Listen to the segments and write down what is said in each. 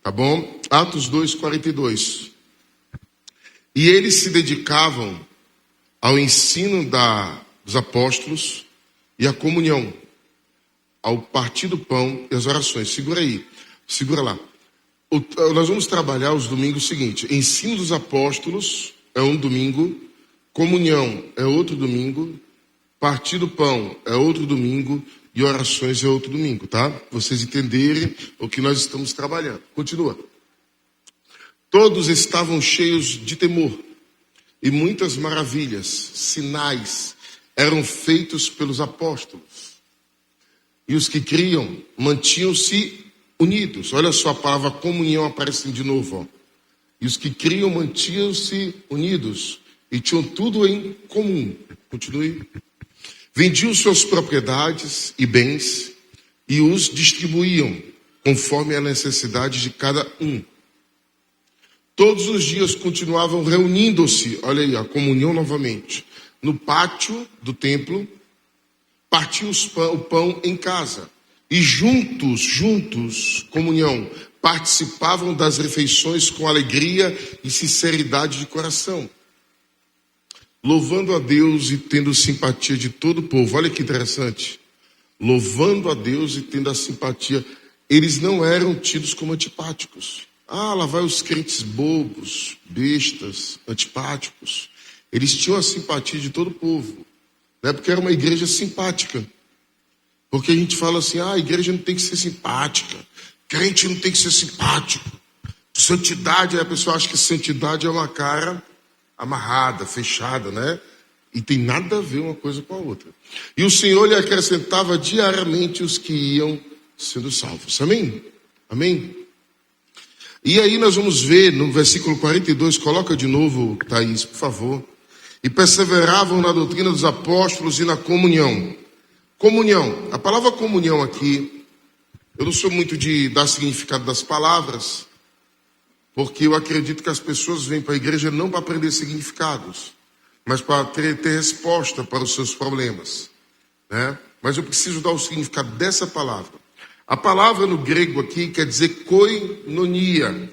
Tá bom? Atos 2:42. E eles se dedicavam ao ensino dos apóstolos e à comunhão, ao partir do pão e às orações. Segura aí, segura lá. Nós vamos trabalhar os domingos seguinte: ensino dos apóstolos é um domingo, comunhão é outro domingo, partir do pão é outro domingo e orações é outro domingo, tá? Vocês entenderem o que nós estamos trabalhando. Continua. Todos estavam cheios de temor e muitas maravilhas, sinais eram feitos pelos apóstolos. E os que criam mantinham-se unidos. Olha só, a palavra comunhão aparece de novo. Ó. E os que criam mantinham-se unidos e tinham tudo em comum. Continue. Vendiam suas propriedades e bens e os distribuíam conforme a necessidade de cada um. Todos os dias continuavam reunindo-se, olha aí, a comunhão novamente, no pátio do templo, partiam o pão em casa. E juntos, comunhão, participavam das refeições com alegria e sinceridade de coração, louvando a Deus e tendo simpatia de todo o povo. Olha que interessante. Louvando a Deus e tendo a simpatia. Eles não eram tidos como antipáticos. Ah, lá vai os crentes bobos, bestas, antipáticos. Eles tinham a simpatia de todo o povo. Né? Porque era uma igreja simpática. Porque a gente fala assim, a igreja não tem que ser simpática. Crente não tem que ser simpático. Santidade, aí a pessoa acha que santidade é uma cara amarrada, fechada, né? E tem nada a ver uma coisa com a outra. E o Senhor lhe acrescentava diariamente os que iam sendo salvos. Amém? Amém? E aí nós vamos ver no versículo 42, coloca de novo, Thaís, por favor. E perseveravam na doutrina dos apóstolos e na comunhão. Comunhão. A palavra comunhão aqui, eu não sou muito de dar significado das palavras, porque eu acredito que as pessoas vêm para a igreja não para aprender significados, mas para ter resposta para os seus problemas, né? Mas eu preciso dar o significado dessa palavra. A palavra no grego aqui quer dizer koinonia.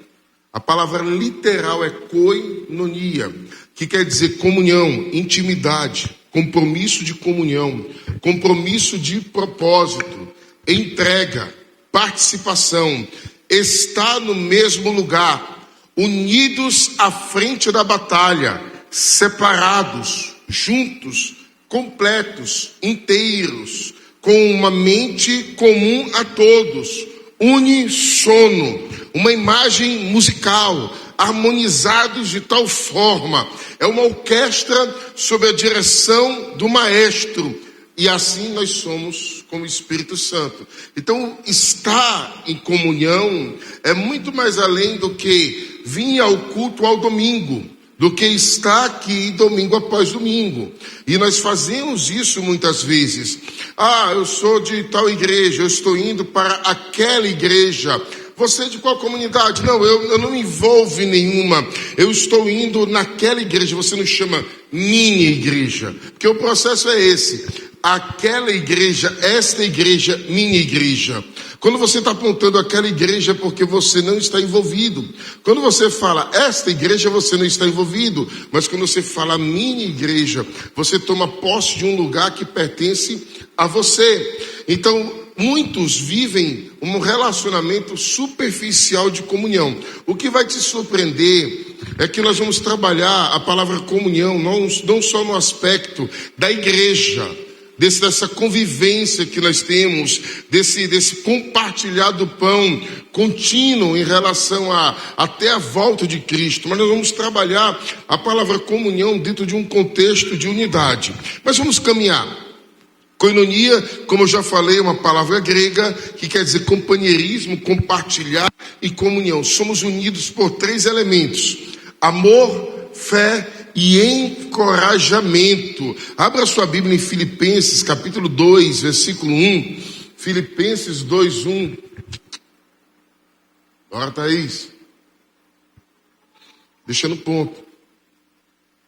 A palavra literal é koinonia, que quer dizer comunhão, intimidade, compromisso de comunhão, compromisso de propósito, entrega, participação, estar no mesmo lugar, unidos à frente da batalha, separados, juntos, completos, inteiros, com uma mente comum a todos, unissono, uma imagem musical, harmonizados de tal forma, é uma orquestra sob a direção do maestro, e assim nós somos como o Espírito Santo. Então, estar em comunhão é muito mais além do que vir ao culto ao domingo, do que estar aqui domingo após domingo. E nós fazemos isso muitas vezes. Ah, eu sou de tal igreja, eu estou indo para aquela igreja. Você é de qual comunidade? Não, eu não me envolvo em nenhuma. Eu estou indo naquela igreja. Você nos chama mini igreja, porque o processo é esse. Aquela igreja, esta igreja, mini igreja. Quando você está apontando aquela igreja é porque você não está envolvido. Quando você fala esta igreja, você não está envolvido. Mas quando você fala mini igreja, você toma posse de um lugar que pertence a você. Então, muitos vivem um relacionamento superficial de comunhão. O que vai te surpreender é que nós vamos trabalhar a palavra comunhão não só no aspecto da igreja, dessa convivência que nós temos, desse compartilhar do pão contínuo em relação até a volta de Cristo. Mas nós vamos trabalhar a palavra comunhão dentro de um contexto de unidade. Mas vamos caminhar. Koinonia, como eu já falei, é uma palavra grega que quer dizer companheirismo, compartilhar e comunhão. Somos unidos por 3 elementos: amor, fé e encorajamento. Abra sua Bíblia em Filipenses, capítulo 2, versículo 1. Filipenses 2, 1. Bora, Thaís. Deixa no ponto.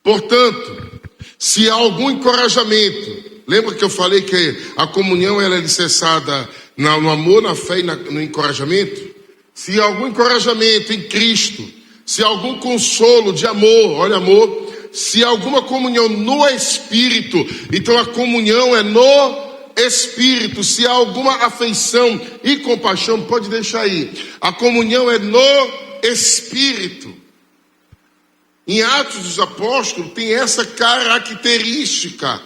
Portanto, se há algum encorajamento, lembra que eu falei que a comunhão ela é alicerçada no amor, na fé e no encorajamento? se algum encorajamento em Cristo, se algum consolo de amor, olha amor, se alguma comunhão no Espírito, então a comunhão é no Espírito. Se há alguma afeição e compaixão, pode deixar aí, a comunhão é no Espírito. Em Atos dos Apóstolos tem essa característica,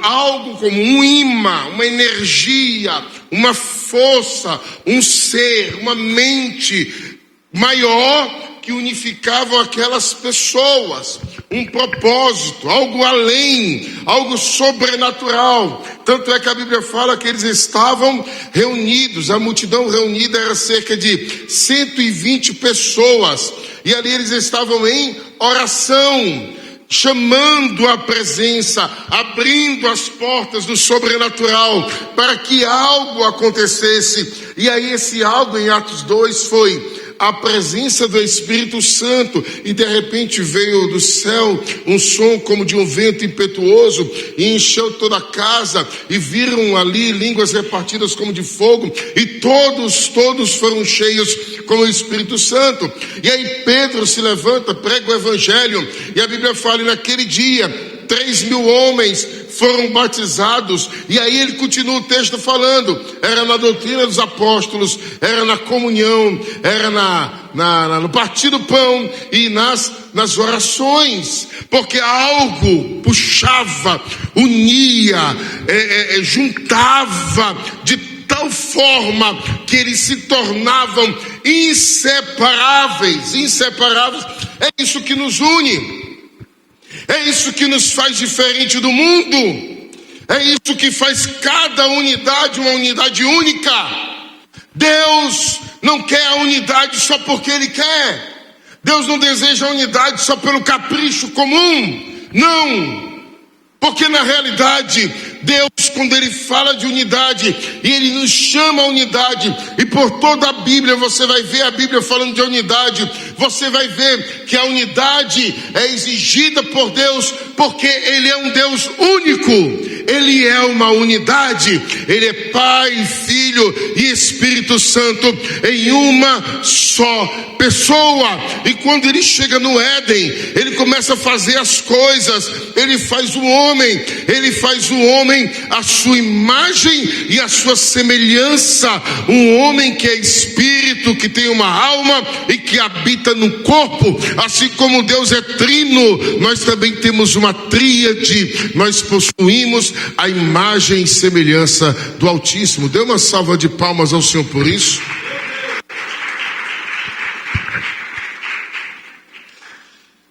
algo como um imã, uma energia, uma força, um ser, uma mente maior que unificavam aquelas pessoas, um propósito, algo além, algo sobrenatural. Tanto é que a Bíblia fala que eles estavam reunidos, a multidão reunida era cerca de 120 pessoas, e ali eles estavam em oração, chamando a presença, abrindo as portas do sobrenatural, para que algo acontecesse. E aí esse algo em Atos 2 foi a presença do Espírito Santo, e de repente veio do céu um som como de um vento impetuoso, e encheu toda a casa, e viram ali línguas repartidas como de fogo, e todos foram cheios com o Espírito Santo. E aí Pedro se levanta, prega o Evangelho, e a Bíblia fala, e naquele dia 3.000 homens foram batizados. E aí ele continua o texto falando, era na doutrina dos apóstolos, era na comunhão, era no partir do pão e nas orações, porque algo puxava, unia, juntava de tal forma que eles se tornavam inseparáveis. É isso que nos une. É isso que nos faz diferente do mundo. É isso que faz cada unidade uma unidade única. Deus não quer a unidade só porque Ele quer. Deus não deseja a unidade só pelo capricho comum. Não. Porque na realidade, Deus, quando Ele fala de unidade, e Ele nos chama a unidade, e por toda a Bíblia, você vai ver a Bíblia falando de unidade, você vai ver que a unidade é exigida por Deus, porque Ele é um Deus único, Ele é uma unidade, Ele é Pai, Filho e Espírito Santo em uma só pessoa. E quando Ele chega no Éden, Ele começa a fazer as coisas, Ele faz o homem a sua imagem e a sua semelhança, um homem que é espírito, que tem uma alma e que habita no corpo. Assim como Deus é trino, nós também temos uma tríade, nós possuímos a imagem e semelhança do Altíssimo. Dê uma salva de palmas ao Senhor por isso.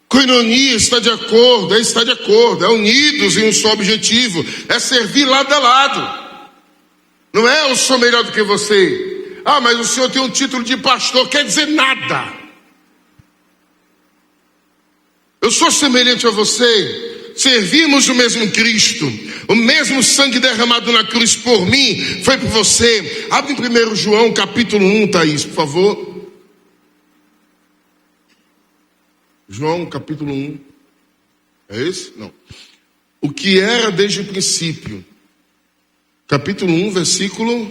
Coinonia está de acordo, é unidos em um só objetivo, é servir lado a lado. Não é eu sou melhor do que você. Ah, mas o senhor tem um título de pastor, quer dizer nada. Eu sou semelhante a você, servimos o mesmo Cristo, o mesmo sangue derramado na cruz por mim, foi por você. Abre em 1 João capítulo 1, Thaís, por favor. João capítulo 1, é esse? Não. O que era desde o princípio, capítulo 1, versículo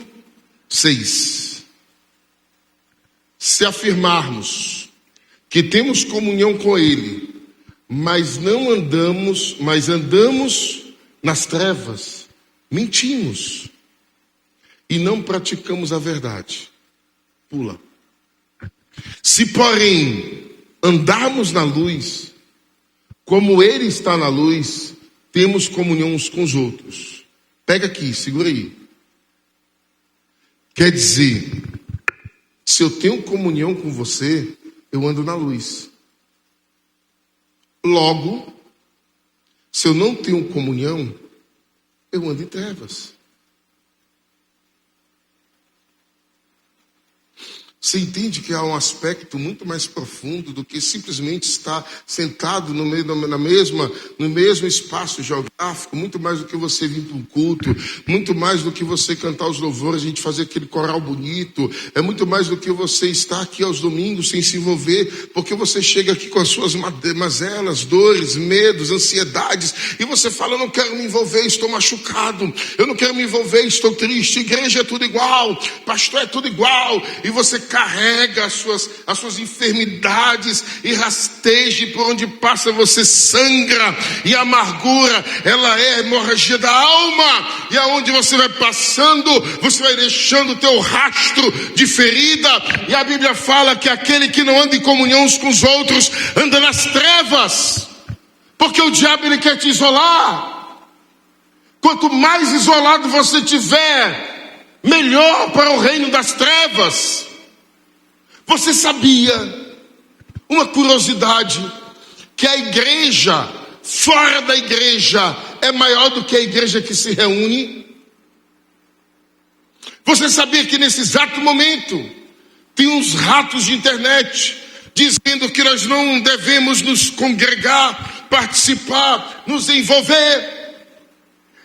6. Se afirmarmos que temos comunhão com Ele, mas andamos nas trevas, mentimos e não praticamos a verdade. Pula. Se porém andarmos na luz, como Ele está na luz, temos comunhão uns com os outros. Pega aqui, segura aí. Quer dizer, se eu tenho comunhão com você, eu ando na luz. Logo, se eu não tenho comunhão, eu ando em trevas. Você entende que há um aspecto muito mais profundo do que simplesmente estar sentado no mesmo espaço geográfico, muito mais do que você vir para um culto, muito mais do que você cantar os louvores, a gente fazer aquele coral bonito, é muito mais do que você estar aqui aos domingos sem se envolver, porque você chega aqui com as suas mazelas, dores, medos, ansiedades, e você fala, eu não quero me envolver, estou machucado, eu não quero me envolver, estou triste, igreja é tudo igual, pastor é tudo igual, e você carrega as suas enfermidades e rasteja, por onde passa você sangra, e a amargura, ela é a hemorragia da alma, e aonde você vai passando, você vai deixando o teu rastro de ferida, e a Bíblia fala que aquele que não anda em comunhão uns com os outros, anda nas trevas, porque o diabo ele quer te isolar. Quanto mais isolado você tiver, melhor para o reino das trevas. Você sabia, uma curiosidade, que a igreja fora da igreja é maior do que a igreja que se reúne? Você sabia que nesse exato momento tem uns ratos de internet dizendo que nós não devemos nos congregar, participar, nos envolver?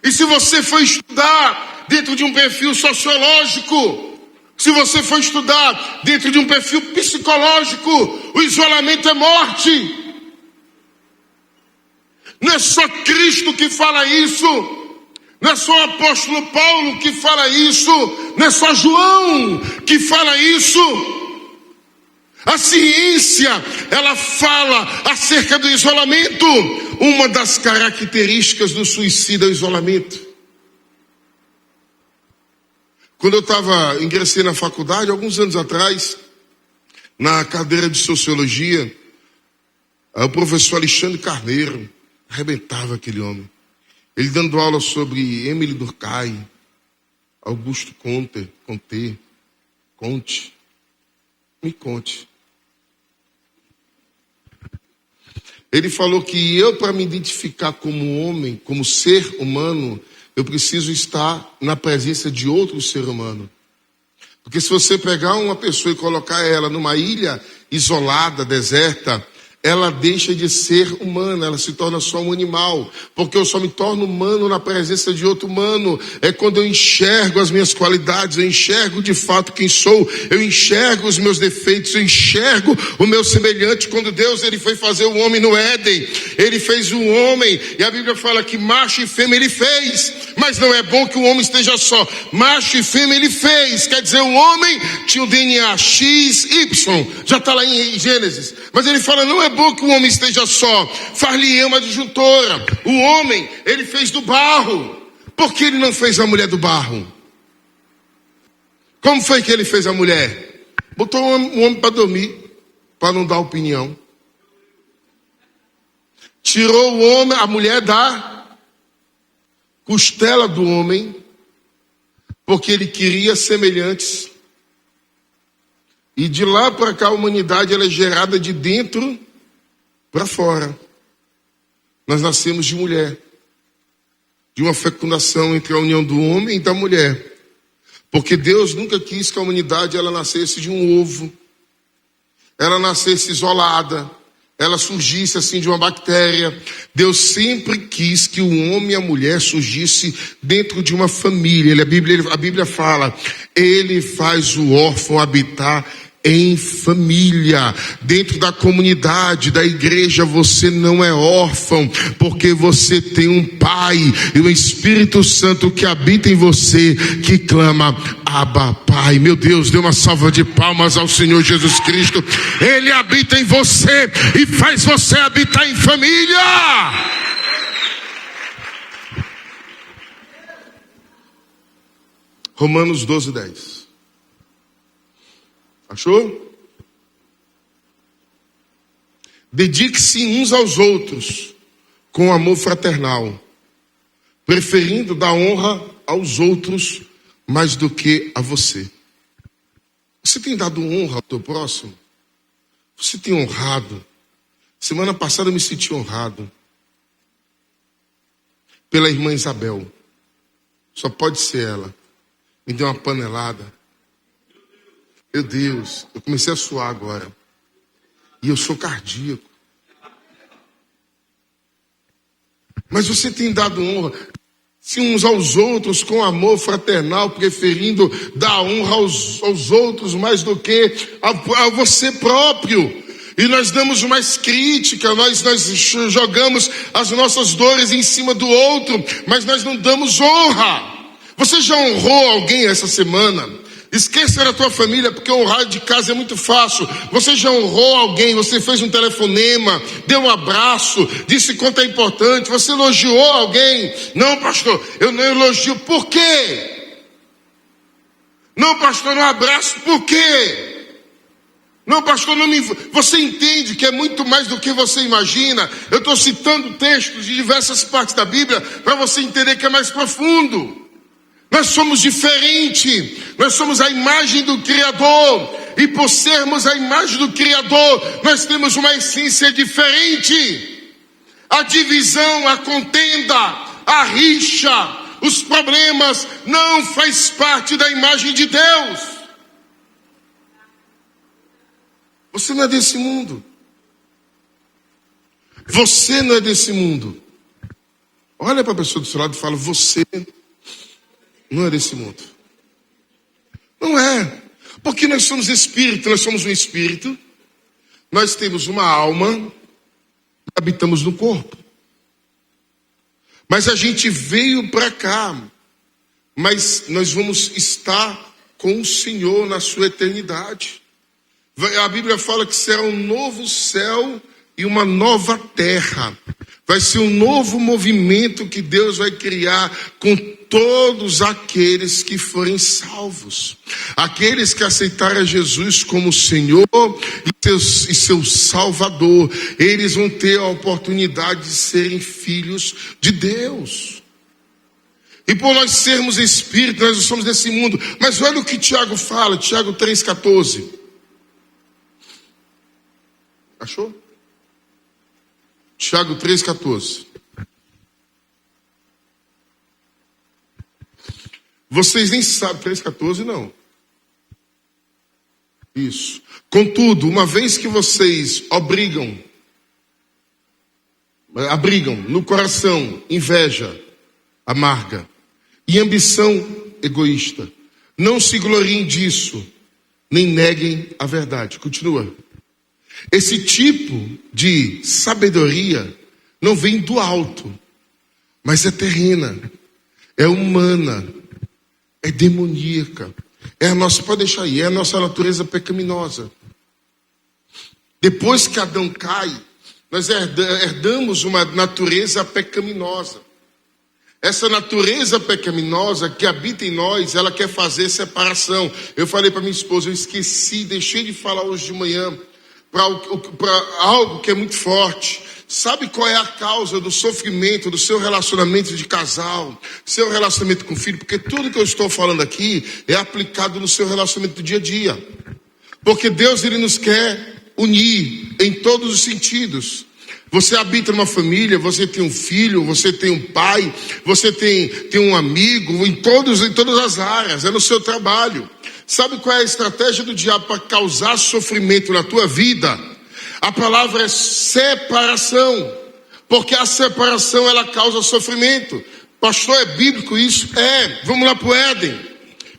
E se você for estudar dentro de um perfil sociológico, se você for estudar dentro de um perfil psicológico, o isolamento é morte. Não é só Cristo que fala isso, não é só o apóstolo Paulo que fala isso, não é só João que fala isso. A ciência, ela fala acerca do isolamento. Uma das características do suicídio é o isolamento. Quando eu ingressei na faculdade, alguns anos atrás, na cadeira de sociologia, o professor Alexandre Carneiro, arrebentava aquele homem. Ele dando aula sobre Emile Durkheim, Augusto Comte, me conte. Ele falou que eu, para me identificar como homem, como ser humano, eu preciso estar na presença de outro ser humano. Porque se você pegar uma pessoa e colocar ela numa ilha isolada, deserta, ela deixa de ser humana, ela se torna só um animal, porque eu só me torno humano na presença de outro humano, é quando eu enxergo as minhas qualidades, eu enxergo de fato quem sou, eu enxergo os meus defeitos, eu enxergo o meu semelhante. Quando Deus ele foi fazer o homem no Éden, ele fez o homem, e a Bíblia fala que macho e fêmea ele fez, mas não é bom que o homem esteja só, macho e fêmea ele fez, quer dizer, o homem tinha o DNA X, Y, já está lá em Gênesis, mas ele fala, não é bom que o homem esteja só, far-lhe uma adjuntora. O homem, ele fez do barro. Por que ele não fez a mulher do barro? Como foi que ele fez a mulher? Botou o homem para dormir, para não dar opinião. Tirou o homem, a mulher da costela do homem, porque ele queria semelhantes. E de lá para cá a humanidade ela é gerada de dentro para fora. Nós nascemos de mulher, de uma fecundação entre a união do homem e da mulher, porque Deus nunca quis que a humanidade ela nascesse de um ovo, ela nascesse isolada, ela surgisse assim de uma bactéria. Deus sempre quis que o homem e a mulher surgisse dentro de uma família. A Bíblia fala, ele faz o órfão habitar em família, dentro da comunidade, da igreja. Você não é órfão, porque você tem um Pai e o Espírito Santo que habita em você, que clama, Abba, Pai. Meu Deus, dê uma salva de palmas ao Senhor Jesus Cristo. Ele habita em você e faz você habitar em família. Romanos 12:10. Achou? Dedique-se uns aos outros com amor fraternal, preferindo dar honra aos outros mais do que a você. Você tem dado honra ao teu próximo? Você tem honrado? Semana passada eu me senti honrado pela irmã Isabel. Só pode ser ela. Me deu uma panelada. Meu Deus, eu comecei a suar agora. E eu sou cardíaco. Mas você tem dado honra se uns aos outros com amor fraternal, preferindo dar honra aos outros mais do que a você próprio. E nós damos mais crítica, nós jogamos as nossas dores em cima do outro, mas nós não damos honra. Você já honrou alguém essa semana? Esqueça da tua família, porque honrar de casa é muito fácil. Você já honrou alguém, você fez um telefonema, deu um abraço, disse quanto é importante, você elogiou alguém. Não, pastor, eu não elogio. Por quê? Não, pastor, não abraço. Por quê? Não, pastor, você entende que é muito mais do que você imagina. Eu estou citando textos de diversas partes da Bíblia para você entender que é mais profundo. Nós somos diferentes, nós somos a imagem do Criador, e por sermos a imagem do Criador, nós temos uma essência diferente. A divisão, a contenda, a rixa, os problemas não faz parte da imagem de Deus. Você não é desse mundo. Você não é desse mundo. Olha para a pessoa do seu lado e fala: você não é desse mundo. Não é. Porque nós somos espírito, nós somos um espírito. Nós temos uma alma e habitamos no corpo. Mas a gente veio para cá. Mas nós vamos estar com o Senhor na sua eternidade. A Bíblia fala que será um novo céu e uma nova terra. Vai ser um novo movimento que Deus vai criar com todos aqueles que forem salvos. Aqueles que aceitarem Jesus como Senhor e seu Salvador. Eles vão ter a oportunidade de serem filhos de Deus. E por nós sermos espíritos, nós não somos desse mundo. Mas olha o que Tiago fala, Tiago 3,14. Achou? Tiago 3,14. Vocês nem sabem, 3,14 não. Isso. Contudo, uma vez que vocês abrigam no coração inveja amarga e ambição egoísta, não se gloriem disso, nem neguem a verdade. Continua. Esse tipo de sabedoria não vem do alto, mas é terrena, é humana, é demoníaca. É a nossa, pode deixar aí, é a nossa natureza pecaminosa. Depois que Adão cai, nós herdamos uma natureza pecaminosa. Essa natureza pecaminosa que habita em nós, ela quer fazer separação. Eu falei para minha esposa, eu esqueci, deixei de falar hoje de manhã, para algo que é muito forte. Sabe qual é a causa do sofrimento do seu relacionamento de casal, seu relacionamento com o filho? Porque tudo que eu estou falando aqui é aplicado no seu relacionamento do dia a dia. Porque Deus, Ele nos quer unir em todos os sentidos. Você habita numa família, você tem um filho, você tem um pai, você tem um amigo, em todas as áreas, é no seu trabalho. Sabe qual é a estratégia do diabo para causar sofrimento na tua vida? A palavra é separação, porque a separação ela causa sofrimento. Pastor, é bíblico isso? É, vamos lá para o Éden.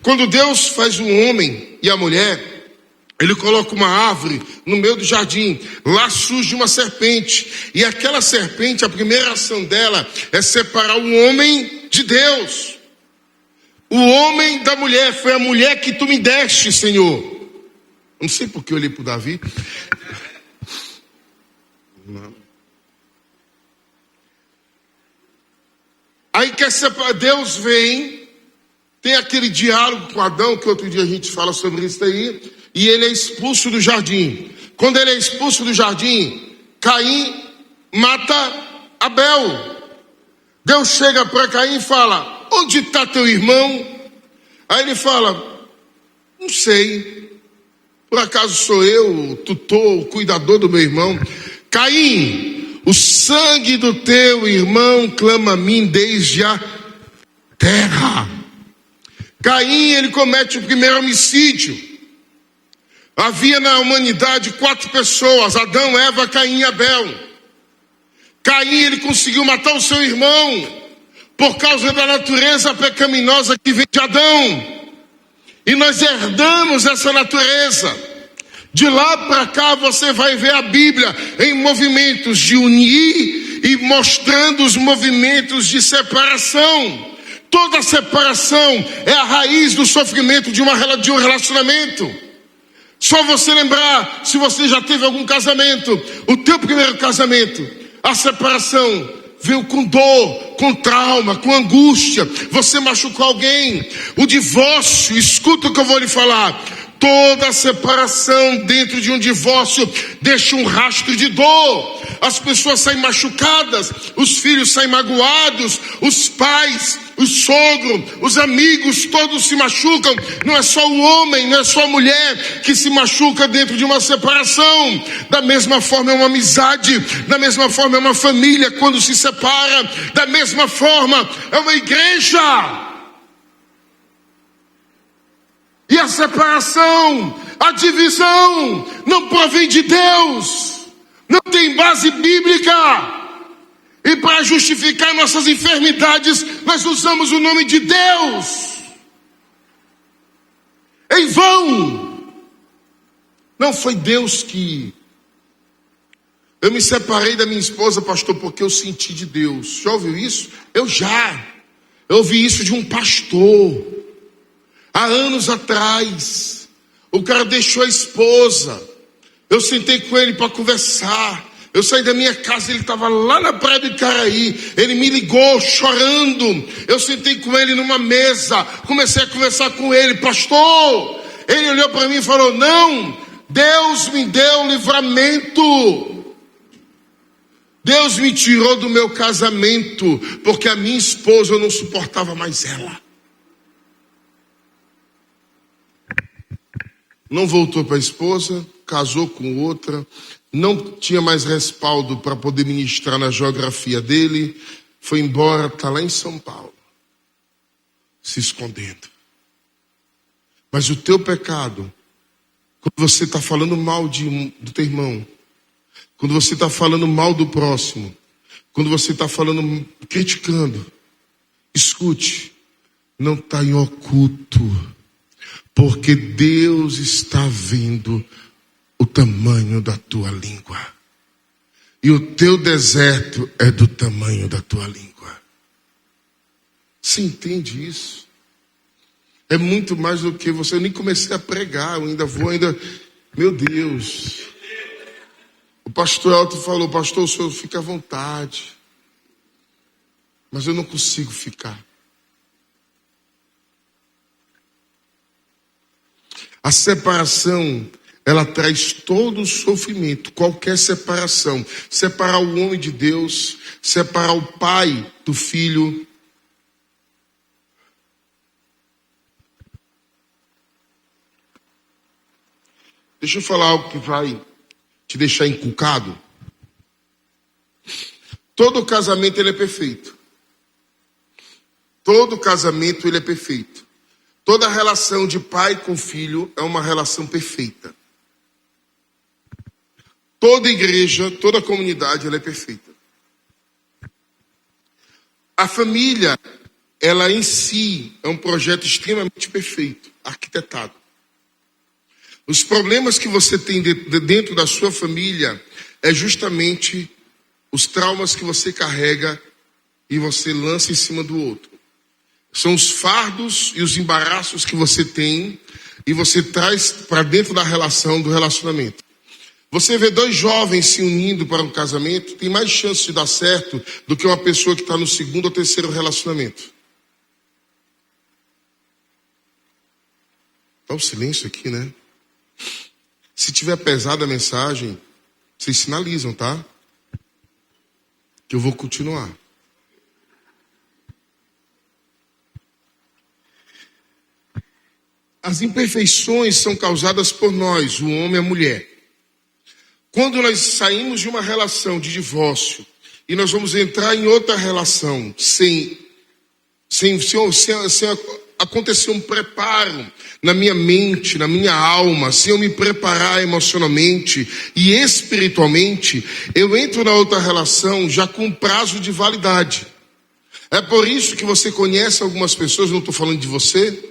Quando Deus faz um homem e a mulher, Ele coloca uma árvore no meio do jardim, lá surge uma serpente, e aquela serpente, a primeira ação dela é separar o homem de Deus. O homem da mulher, foi a mulher que tu me deste, Senhor. Não sei porque eu olhei para o Davi. Não. Aí quer separar, Deus vem, tem aquele diálogo com Adão, que outro dia a gente fala sobre isso aí, e ele é expulso do jardim. Quando ele é expulso do jardim, Caim mata Abel. Deus chega para Caim e fala: onde está teu irmão? Aí ele fala: não sei, por acaso sou eu o tutor, o cuidador do meu irmão? Caim, o sangue do teu irmão clama a mim desde a terra. Caim, ele comete o primeiro homicídio. Havia na humanidade 4 pessoas: Adão, Eva, Caim e Abel. Caim, ele conseguiu matar o seu irmão por causa da natureza pecaminosa que vem de Adão. E nós herdamos essa natureza. De lá para cá você vai ver a Bíblia em movimentos de unir e mostrando os movimentos de separação. Toda separação é a raiz do sofrimento de um relacionamento. Só você lembrar, se você já teve algum casamento, o teu primeiro casamento, a separação veio com dor, com trauma, com angústia. Você machucou alguém. O divórcio, escuta o que eu vou lhe falar. Toda separação dentro de um divórcio deixa um rastro de dor. As pessoas saem machucadas, os filhos saem magoados, os pais, os sogros, os amigos, todos se machucam. Não é só o homem, não é só a mulher que se machuca dentro de uma separação. Da mesma forma é uma amizade, da mesma forma é uma família quando se separa, da mesma forma é uma igreja. E a separação, a divisão, não provém de Deus, não tem base bíblica. E para justificar nossas enfermidades, nós usamos o nome de Deus. Em vão. Não foi Deus que... Eu me separei da minha esposa, pastor, porque eu senti de Deus. Já ouviu isso? Eu ouvi isso de um pastor. Há anos atrás, o cara deixou a esposa. Eu sentei com ele para conversar. Eu saí da minha casa, ele estava lá na praia do Icaraí. Ele me ligou chorando. Eu sentei com ele numa mesa, comecei a conversar com ele. Pastor, ele olhou para mim e falou: não, Deus me deu livramento. Deus me tirou do meu casamento, porque a minha esposa, eu não suportava mais ela. Não voltou para a esposa, casou com outra, não tinha mais respaldo para poder ministrar na geografia dele, foi embora, está lá em São Paulo, se escondendo. Mas o teu pecado, quando você está falando mal do teu irmão, quando você está falando mal do próximo, quando você está falando, criticando, escute, não está em oculto. Porque Deus está vendo o tamanho da tua língua. E o teu deserto é do tamanho da tua língua. Você entende isso? É muito mais do que você. Eu nem comecei a pregar, eu ainda vou. Meu Deus. O pastor Elton falou: pastor, o senhor fica à vontade. Mas eu não consigo ficar. A separação, ela traz todo o sofrimento, qualquer separação. Separar o homem de Deus, separar o pai do filho. Deixa eu falar algo que vai te deixar encucado. Todo casamento ele é perfeito. Todo casamento ele é perfeito. Toda relação de pai com filho é uma relação perfeita. Toda igreja, toda comunidade, ela é perfeita. A família, ela em si é um projeto extremamente perfeito, arquitetado. Os problemas que você tem dentro da sua família é justamente os traumas que você carrega e você lança em cima do outro. São os fardos e os embaraços que você tem e você traz para dentro da relação, do relacionamento. Você vê 2 jovens se unindo para um casamento, tem mais chance de dar certo do que uma pessoa que está no 2º ou 3º relacionamento. Está um silêncio aqui, né? Se tiver pesada a mensagem, vocês sinalizam, tá? Que eu vou continuar. As imperfeições são causadas por nós, o homem e a mulher. Quando nós saímos de uma relação de divórcio e nós vamos entrar em outra relação sem acontecer um preparo na minha mente, na minha alma, se eu me preparar emocionalmente e espiritualmente, eu entro na outra relação já com prazo de validade. É por isso que você conhece algumas pessoas, não estou falando de você.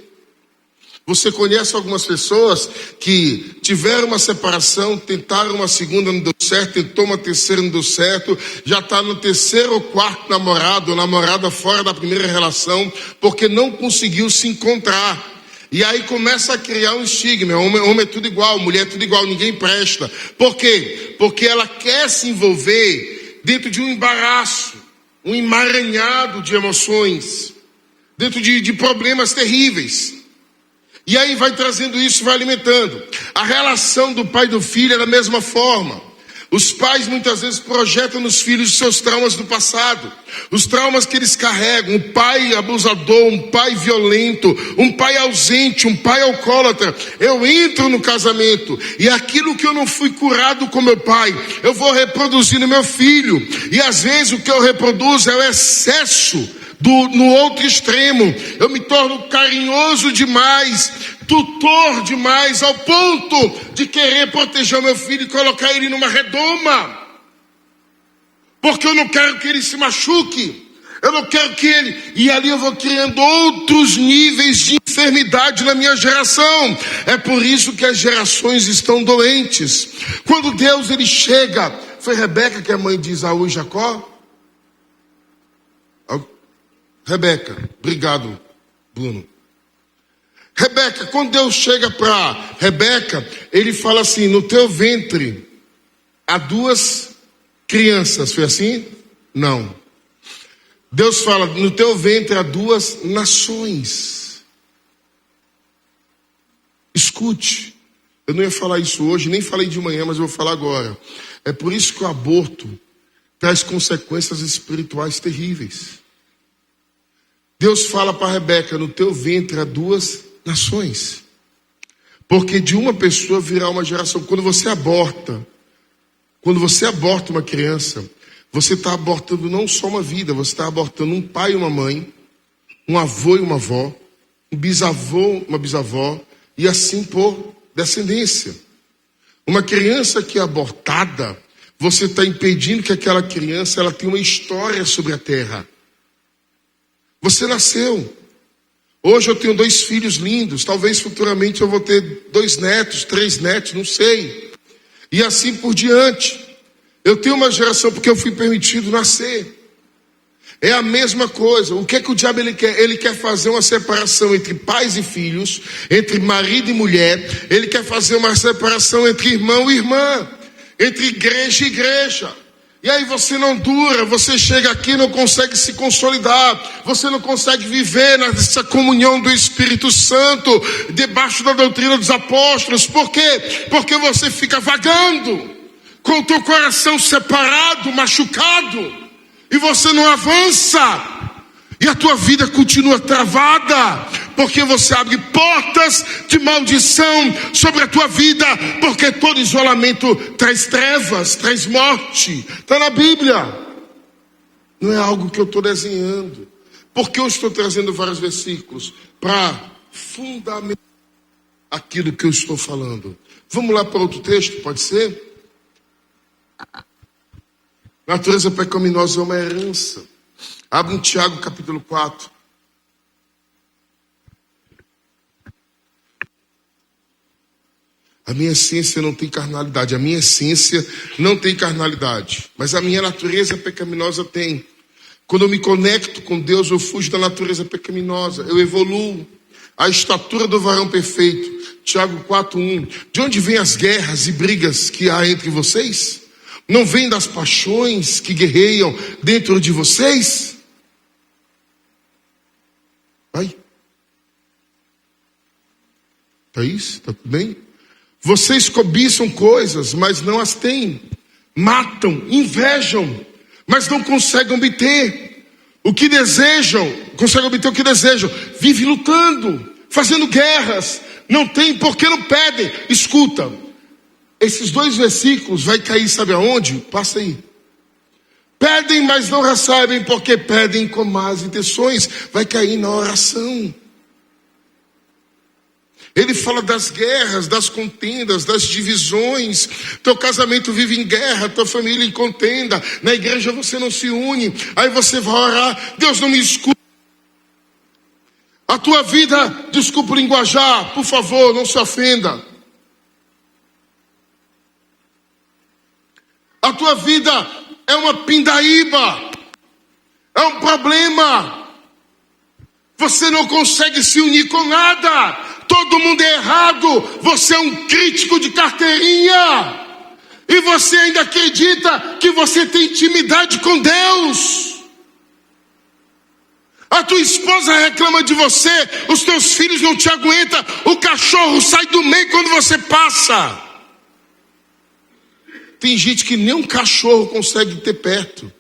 Você conhece algumas pessoas que tiveram uma separação, tentaram uma segunda, não deu certo, tentou uma terceira, não deu certo, já está no terceiro ou quarto namorado ou namorada fora da primeira relação, porque não conseguiu se encontrar. E aí começa a criar um estigma, homem é tudo igual, mulher é tudo igual, ninguém presta. Por quê? Porque ela quer se envolver dentro de um embaraço, um emaranhado de emoções, dentro de problemas terríveis. E aí vai trazendo isso, vai alimentando. A relação do pai e do filho é da mesma forma. Os pais muitas vezes projetam nos filhos os seus traumas do passado. Os traumas que eles carregam. Um pai abusador, um pai violento, um pai ausente, um pai alcoólatra. Eu entro no casamento e aquilo que eu não fui curado com meu pai, eu vou reproduzir no meu filho. E às vezes o que eu reproduzo é o excesso no outro extremo. Eu me torno carinhoso demais, tutor demais, ao ponto de querer proteger o meu filho e colocar ele numa redoma, porque eu não quero que ele se machuque, eu não quero que ele... E ali eu vou criando outros níveis de enfermidade na minha geração. É por isso que as gerações estão doentes. Quando Deus ele chega, foi Rebeca que a mãe de Isaú e Jacó? Rebeca, obrigado, Bruno. Rebeca, quando Deus chega para Rebeca, ele fala assim: no teu ventre há 2 crianças. Foi assim? Não. Deus fala: no teu ventre há 2 nações. Escute, eu não ia falar isso hoje, nem falei de manhã, mas eu vou falar agora. É por isso que o aborto traz consequências espirituais terríveis. Deus fala para Rebeca: no teu ventre há 2 nações. Porque de uma pessoa virá uma geração. Quando você aborta uma criança, você está abortando não só uma vida, você está abortando um pai e uma mãe, um avô e uma avó, um bisavô, uma bisavó, e assim por descendência. Uma criança que é abortada, você está impedindo que aquela criança ela tenha uma história sobre a terra. Você nasceu. Hoje eu tenho 2 filhos lindos. Talvez futuramente eu vou ter 2 netos, 3 netos, não sei. E assim por diante. Eu tenho uma geração porque eu fui permitido nascer. É a mesma coisa. O que é que o diabo ele quer? Ele quer fazer uma separação entre pais e filhos, entre marido e mulher. Ele quer fazer uma separação entre irmão e irmã, entre igreja e igreja. E aí você não dura, você chega aqui e não consegue se consolidar, você não consegue viver nessa comunhão do Espírito Santo, debaixo da doutrina dos apóstolos. Por quê? Porque você fica vagando, com o teu coração separado, machucado, e você não avança, e a tua vida continua travada, porque você abre portas de maldição sobre a tua vida, porque todo isolamento traz trevas, traz morte. Está na Bíblia. Não é algo que eu estou desenhando. Porque eu estou trazendo vários versículos para fundamentar aquilo que eu estou falando. Vamos lá para outro texto, pode ser? Natureza pecaminosa é uma herança. Abre em Tiago capítulo 4. A minha essência não tem carnalidade. A minha essência não tem carnalidade. Mas a minha natureza pecaminosa tem. Quando eu me conecto com Deus, eu fujo da natureza pecaminosa. Eu evoluo à estatura do varão perfeito. Tiago 4:1. De onde vêm as guerras e brigas que há entre vocês? Não vem das paixões que guerreiam dentro de vocês? Vai. Tá isso? Tá tudo bem? Vocês cobiçam coisas, mas não as têm. Matam, invejam, mas não conseguem obter o que desejam. Conseguem obter o que desejam. Vivem lutando, fazendo guerras. Não tem porque não pedem. Escuta, esses 2 versículos vai cair, sabe aonde? Passa aí. Pedem, mas não recebem porque pedem com más intenções. Vai cair na oração. Ele fala das guerras, das contendas, das divisões. Teu casamento vive em guerra, tua família em contenda. Na igreja você não se une. Aí você vai orar, Deus não me escuta. A tua vida, desculpa o linguajar, por favor, não se ofenda. A tua vida é uma pindaíba, é um problema. Você não consegue se unir com nada. Todo mundo é errado. Você é um crítico de carteirinha. E você ainda acredita que você tem intimidade com Deus. A tua esposa reclama de você. Os teus filhos não te aguentam. O cachorro sai do meio quando você passa. Tem gente que nem um cachorro consegue ter perto.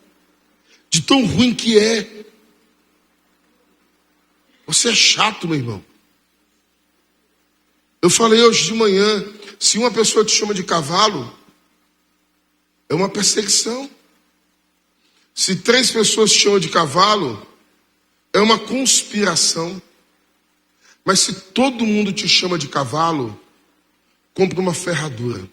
De tão ruim que é. Você é chato, meu irmão. Eu falei hoje de manhã, se uma pessoa te chama de cavalo, é uma perseguição. Se 3 pessoas te chamam de cavalo, é uma conspiração. Mas se todo mundo te chama de cavalo, compra uma ferradura.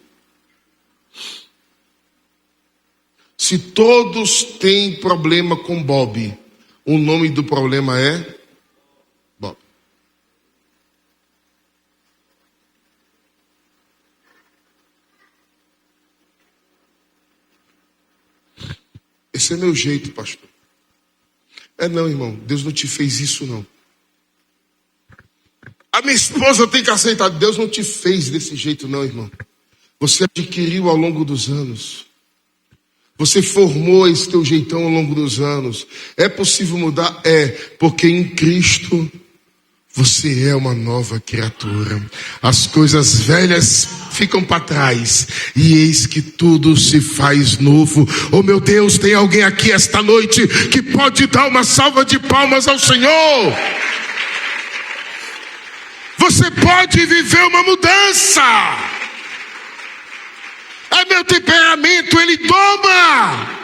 Se todos têm problema com Bob, o nome do problema é Bob. Esse é meu jeito, pastor. Não, irmão, Deus não te fez isso, não. A minha esposa tem que aceitar. Deus não te fez desse jeito, não, irmão. Você adquiriu ao longo dos anos. Você formou esse teu jeitão ao longo dos anos. É possível mudar? É, porque em Cristo você é uma nova criatura. As coisas velhas ficam para trás e eis que tudo se faz novo. Oh meu Deus, tem alguém aqui esta noite que pode dar uma salva de palmas ao Senhor? Você pode viver uma mudança. É meu temperamento, ele toma.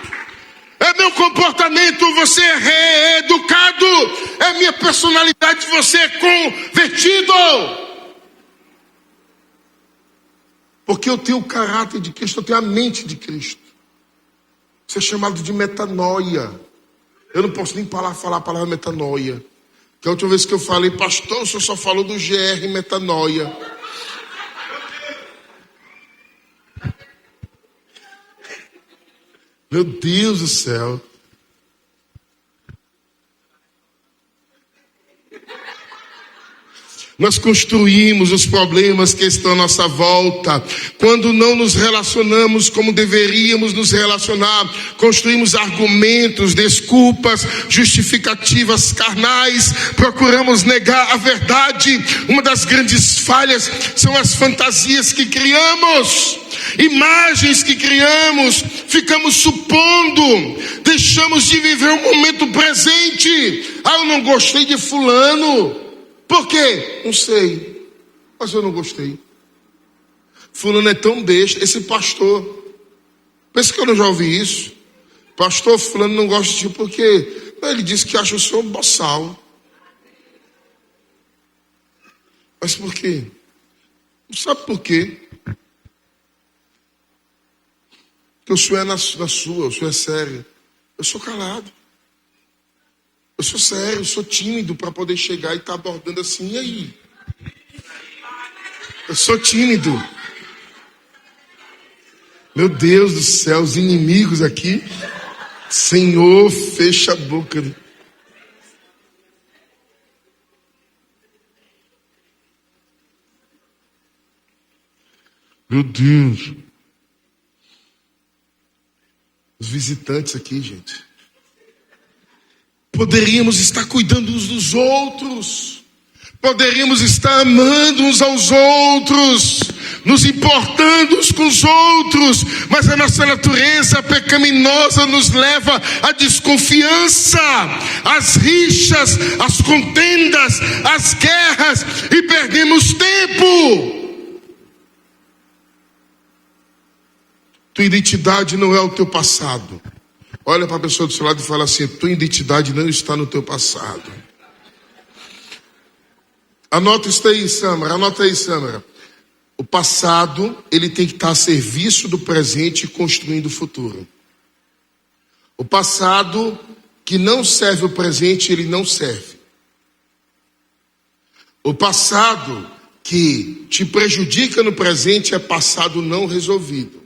É meu comportamento, você é reeducado. É minha personalidade, você é convertido. Porque eu tenho o caráter de Cristo, eu tenho a mente de Cristo. Isso é chamado de metanoia. Eu não posso nem falar a palavra metanoia. Que a última vez que eu falei, pastor, o senhor só falou do GR metanoia. Meu Deus do céu. Nós construímos os problemas que estão à nossa volta. Quando não nos relacionamos como deveríamos nos relacionar, construímos argumentos, desculpas, justificativas carnais, procuramos negar a verdade. Uma das grandes falhas são as fantasias que criamos, imagens que criamos, ficamos supondo, deixamos de viver o momento presente. Eu não gostei de fulano. Por quê? Não sei. Mas eu não gostei. Fulano é tão besta. Esse pastor. Pensa que eu não já ouvi isso. Pastor fulano não gosta de ti por quê? Ele disse que acha o senhor um boçal. Mas por quê? Não sabe por quê? Porque o senhor é na sua, o senhor é sério. Eu sou calado. Eu sou sério, eu sou tímido para poder chegar e estar abordando assim, e aí? Eu sou tímido. Meu Deus do céu, os inimigos aqui. Senhor, fecha a boca. Meu Deus. Os visitantes aqui, gente. Poderíamos estar cuidando uns dos outros. Poderíamos estar amando uns aos outros, nos importando uns com os outros, mas a nossa natureza pecaminosa nos leva à desconfiança, às rixas, às contendas, às guerras, e perdemos tempo. Tua identidade não é o teu passado. Olha para a pessoa do seu lado e fala assim: tua identidade não está no teu passado. Anota isso aí, Samara. Anota aí, Samara. O passado, ele tem que estar a serviço do presente e construindo o futuro. O passado que não serve o presente, ele não serve. O passado que te prejudica no presente é passado não resolvido.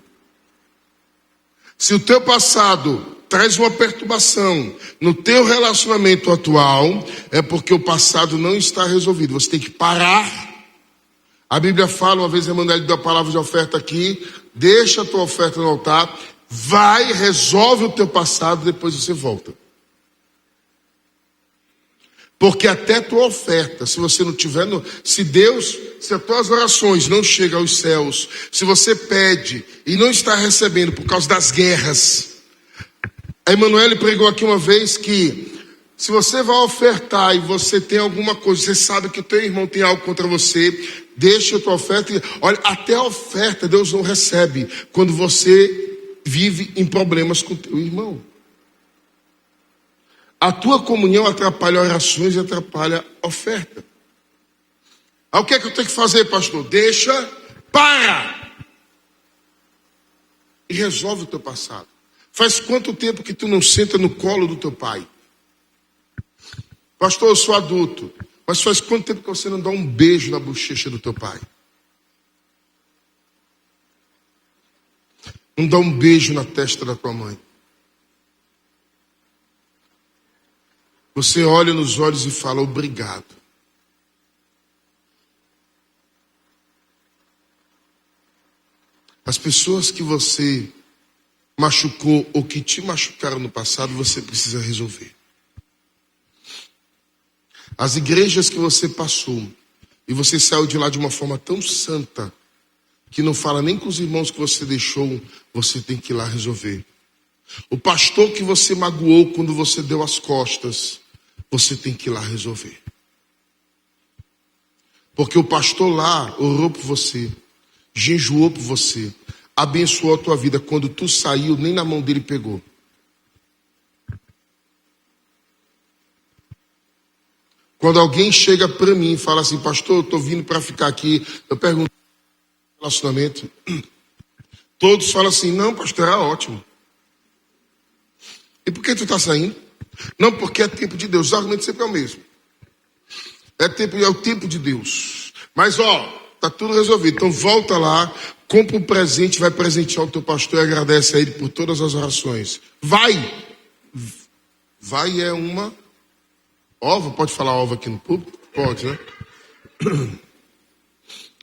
Se o teu passado traz uma perturbação no teu relacionamento atual, é porque o passado não está resolvido. Você tem que parar. A Bíblia fala, uma vez a Emanuele deu a palavra de oferta aqui, deixa a tua oferta no altar, vai, resolve o teu passado, depois você volta. Porque até tua oferta, se você não tiver, se as tuas orações não chegam aos céus, se você pede e não está recebendo por causa das guerras. A Emanuele pregou aqui uma vez que se você vai ofertar e você tem alguma coisa, você sabe que o teu irmão tem algo contra você, deixa a tua oferta. Olha, até a oferta Deus não recebe quando você vive em problemas com o teu irmão. A tua comunhão atrapalha orações e atrapalha a oferta. Aí o que é que eu tenho que fazer, pastor? Para! E resolve o teu passado. Faz quanto tempo que tu não senta no colo do teu pai? Pastor, eu sou adulto. Mas faz quanto tempo que você não dá um beijo na bochecha do teu pai? Não dá um beijo na testa da tua mãe? Você olha nos olhos e fala obrigado. As pessoas que você machucou ou que te machucaram no passado, você precisa resolver. As igrejas que você passou e você saiu de lá de uma forma tão santa que não fala nem com os irmãos que você deixou, você tem que ir lá resolver. O pastor que você magoou quando você deu as costas, você tem que ir lá resolver. Porque o pastor lá orou por você, jejuou por você, abençoou a tua vida. Quando tu saiu, nem na mão dele pegou. Quando alguém chega para mim e fala assim, pastor, eu estou vindo para ficar aqui, eu pergunto, relacionamento, todos falam assim, não, pastor, era ótimo. E por que tu está saindo? Não, porque é tempo de Deus. O argumento sempre é o mesmo. É o tempo de Deus. Mas tá tudo resolvido. Então volta lá, compra um presente, vai presentear o teu pastor e agradece a ele por todas as orações. Vai é uma ova. Pode falar ova aqui no público? Pode, né?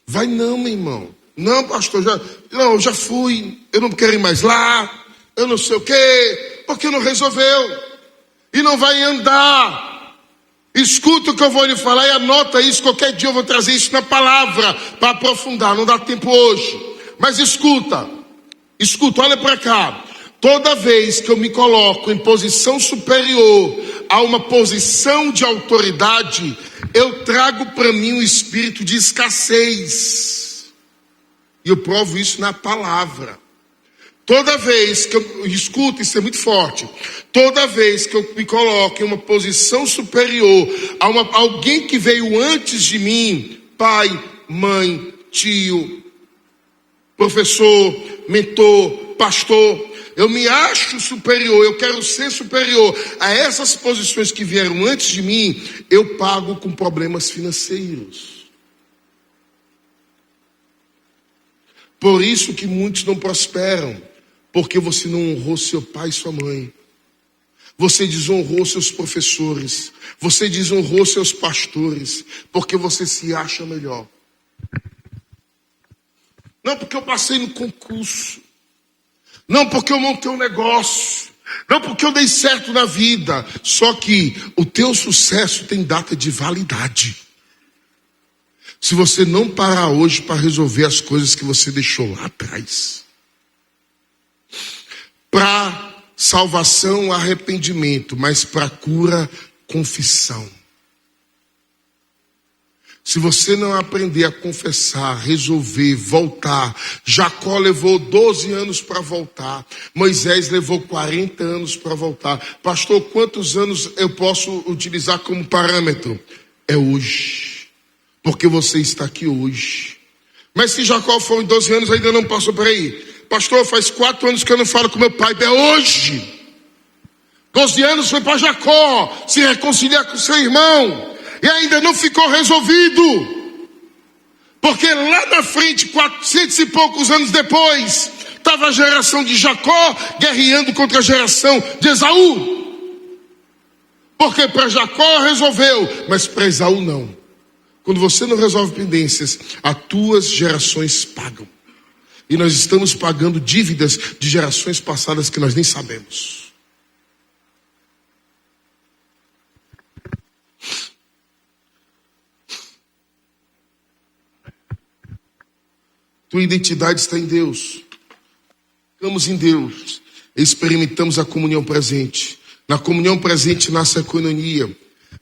Vai não, meu irmão. Não, pastor, eu já fui. Eu não quero ir mais lá. Eu não sei o quê. Porque não resolveu. E não vai andar. Escuta o que eu vou lhe falar e anota isso. Qualquer dia eu vou trazer isso na palavra para aprofundar. Não dá tempo hoje. Mas escuta, olha para cá. Toda vez que eu me coloco em posição superior a uma posição de autoridade, eu trago para mim um espírito de escassez. E eu provo isso na palavra. Toda vez que eu escuto, isso é muito forte. Toda vez que eu me coloco em uma posição superior a alguém que veio antes de mim, pai, mãe, tio, professor, mentor, pastor, eu me acho superior, eu quero ser superior a essas posições que vieram antes de mim, eu pago com problemas financeiros. Por isso que muitos não prosperam. Porque você não honrou seu pai e sua mãe. Você desonrou seus professores. Você desonrou seus pastores. Porque você se acha melhor. Não porque eu passei no concurso. Não porque eu montei um negócio. Não porque eu dei certo na vida. Só que o teu sucesso tem data de validade. Se você não parar hoje para resolver as coisas que você deixou lá atrás. Para salvação, arrependimento, mas para cura, confissão. Se você não aprender a confessar, resolver, voltar, Jacó levou 12 anos para voltar, Moisés levou 40 anos para voltar. Pastor, quantos anos eu posso utilizar como parâmetro? É hoje. porque você está aqui hoje. Mas se Jacó foi em 12 anos, ainda não passou. Peraí, pastor, faz 4 anos que eu não falo com meu pai. É hoje. 12 anos foi para Jacó se reconciliar com seu irmão, e ainda não ficou resolvido. Porque lá na frente, 400 e poucos anos depois, estava a geração de Jacó guerreando contra a geração de Esaú. Porque para Jacó resolveu, mas para Esaú não. Quando você não resolve pendências, as tuas gerações pagam. E nós estamos pagando dívidas de gerações passadas que nós nem sabemos. Tua identidade está em Deus. Ficamos em Deus. Experimentamos a comunhão presente. Na comunhão presente nasce a coinonia.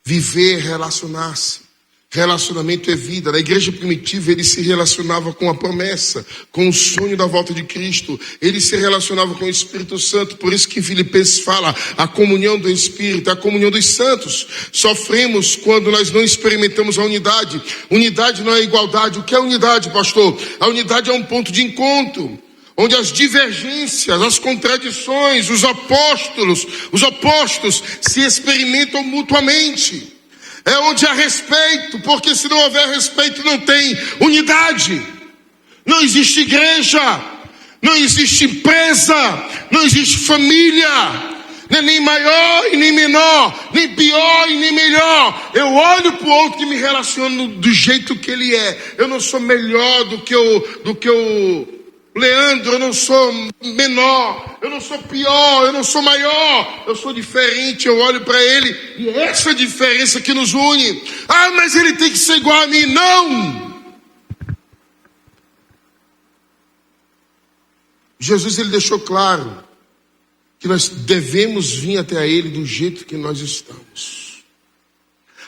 Viver é relacionar-se. Relacionamento é vida. Na igreja primitiva ele se relacionava com a promessa, com o sonho da volta de Cristo. Ele se relacionava com o Espírito Santo. Por isso que em Filipenses fala a comunhão do Espírito, a comunhão dos santos. Sofremos quando nós não experimentamos a unidade. Unidade não é igualdade. O que é unidade, pastor? A unidade é um ponto de encontro, onde as divergências, as contradições, os opostos se experimentam mutuamente. É onde há respeito, porque se não houver respeito não tem unidade. Não existe igreja, não existe empresa, não existe família. Não é nem maior e nem menor, nem pior e nem melhor. Eu olho para o outro e me relaciono do jeito que ele é. Eu não sou melhor do que o Leandro, eu não sou menor, eu não sou pior, eu não sou maior, eu sou diferente, eu olho para ele e é essa diferença que nos une. Ah, mas ele tem que ser igual a mim. Não! Jesus ele deixou claro que nós devemos vir até ele do jeito que nós estamos.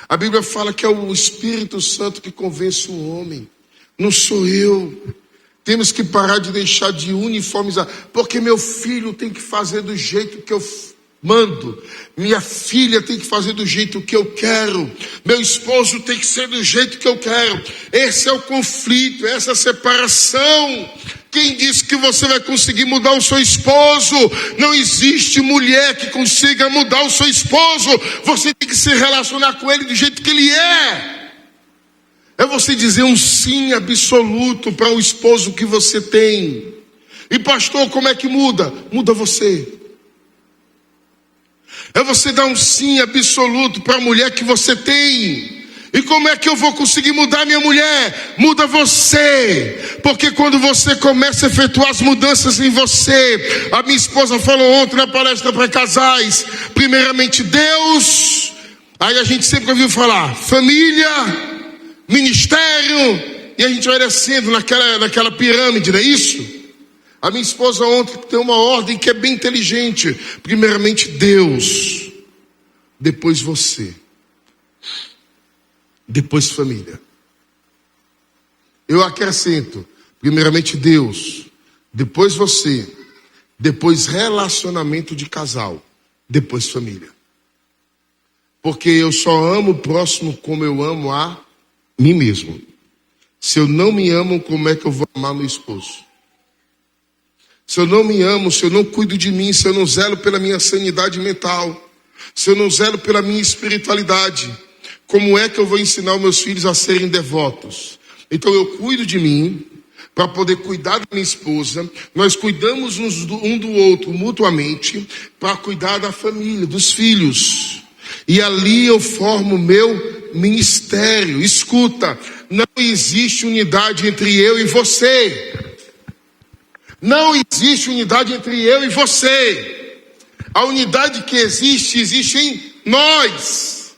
A Bíblia fala que é o Espírito Santo que convence o homem, não sou eu. Temos que parar de deixar de uniformizar, porque meu filho tem que fazer do jeito que eu mando, minha filha tem que fazer do jeito que eu quero, meu esposo tem que ser do jeito que eu quero. Esse é o conflito, essa separação. Quem disse que você vai conseguir mudar o seu esposo? Não existe mulher que consiga mudar o seu esposo. Você tem que se relacionar com ele do jeito que ele é. É você dizer um sim absoluto para o esposo que você tem. E pastor, como é que muda? Muda você. É você dar um sim absoluto para a mulher que você tem. E como é que eu vou conseguir mudar minha mulher? Muda você. Porque quando você começa a efetuar as mudanças em você, a minha esposa falou ontem na palestra para casais, primeiramente Deus, aí a gente sempre ouviu falar família, ministério, e a gente vai descendo naquela pirâmide, não é isso? A minha esposa ontem tem uma ordem que é bem inteligente. Primeiramente Deus, depois você, depois família. Eu acrescento, primeiramente Deus, depois você, depois relacionamento de casal, depois família. Porque eu só amo o próximo como eu amo a mim mesmo. Se eu não me amo, como é que eu vou amar meu esposo? Se eu não me amo, se eu não cuido de mim, se eu não zelo pela minha sanidade mental, se eu não zelo pela minha espiritualidade, como é que eu vou ensinar os meus filhos a serem devotos? Então eu cuido de mim para poder cuidar da minha esposa. Nós cuidamos um do outro mutuamente para cuidar da família, dos filhos. E ali eu formo o meu ministério. Escuta, não existe unidade entre eu e você. Não existe unidade entre eu e você. A unidade que existe em nós.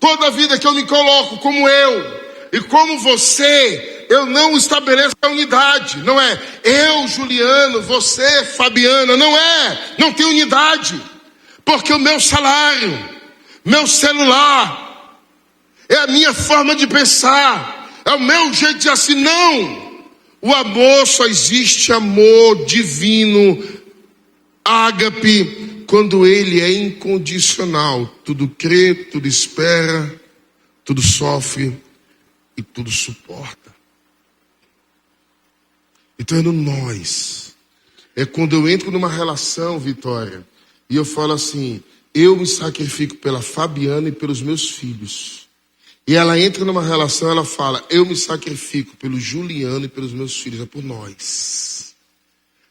Toda vida que eu me coloco como eu e como você, eu não estabeleço a unidade. Não é eu, Juliano, você, Fabiana. Não é. Não tem unidade. Porque o meu salário, meu celular, é a minha forma de pensar, é o meu jeito de assim. Não. O amor, só existe amor divino, ágape, quando ele é incondicional. Tudo crê, tudo espera, tudo sofre, e tudo suporta. Então é no nós. É quando eu entro numa relação, Vitória, e eu falo assim, eu me sacrifico pela Fabiana e pelos meus filhos. E ela entra numa relação, ela fala, eu me sacrifico pelo Juliano e pelos meus filhos, é por nós.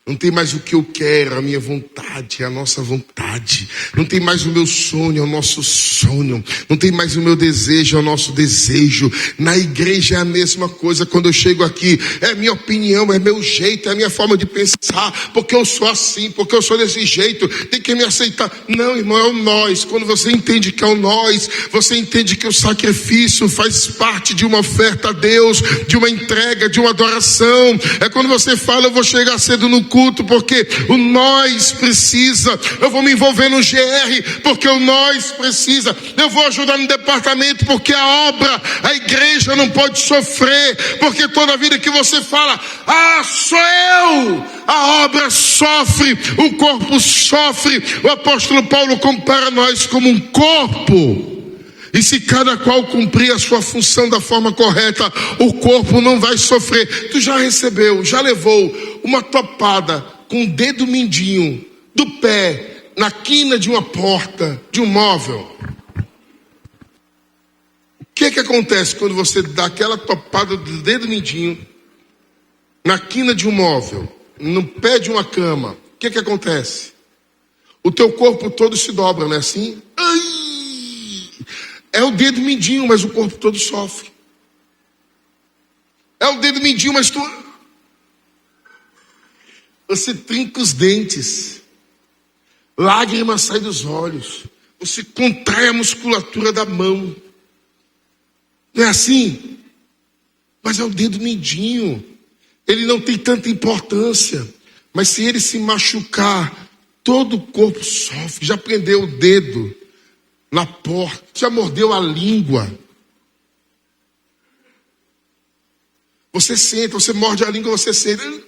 Não tem mais o que eu quero, a minha vontade, a nossa vontade. Não tem mais o meu sonho, o nosso sonho. Não tem mais o meu desejo, o nosso desejo. Na igreja é a mesma coisa. Quando eu chego aqui, é minha opinião, é meu jeito, é a minha forma de pensar. Porque eu sou assim, porque eu sou desse jeito. Tem que me aceitar. Não, irmão, é o nós. Quando você entende que é o nós, você entende que o sacrifício faz parte de uma oferta a Deus, de uma entrega, de uma adoração. É quando você fala, eu vou chegar cedo no culto, porque o nós precisa. Eu vou me envolver no GR, porque o nós precisa. Eu vou ajudar no departamento, porque a obra, a igreja não pode sofrer, porque toda vida que você fala, sou eu, a obra sofre, o corpo sofre. O apóstolo Paulo compara nós como um corpo. E se cada qual cumprir a sua função da forma correta, o corpo não vai sofrer. Tu já recebeu, já levou uma topada com o dedo mindinho do pé na quina de uma porta, de um móvel? O que acontece quando você dá aquela topada do dedo mindinho na quina de um móvel, no pé de uma cama? O que acontece? O teu corpo todo se dobra, não é assim? Ai! É o dedo mindinho, mas o corpo todo sofre. É o dedo mindinho, mas você trinca os dentes. Lágrimas saem dos olhos. Você contrai a musculatura da mão. Não é assim? Mas é o dedo mindinho. Ele não tem tanta importância. Mas se ele se machucar, todo o corpo sofre. Já prendeu o dedo na porta, já mordeu a língua. Você sente, você morde a língua, você sente.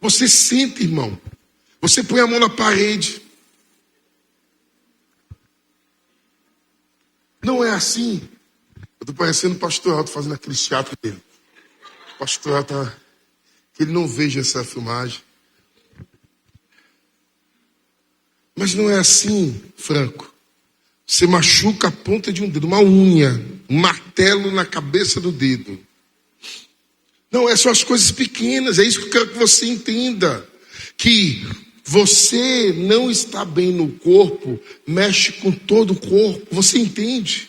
Você sente, irmão. Você põe a mão na parede. Não é assim. Eu estou parecendo o pastor Alto fazendo aquele teatro dele. O pastor Alto que ele não veja essa filmagem. Mas não é assim, Franco. Você machuca a ponta de um dedo, uma unha, um martelo na cabeça do dedo. Não, são as coisas pequenas, é isso que eu quero que você entenda. Que você não está bem no corpo, mexe com todo o corpo, você entende?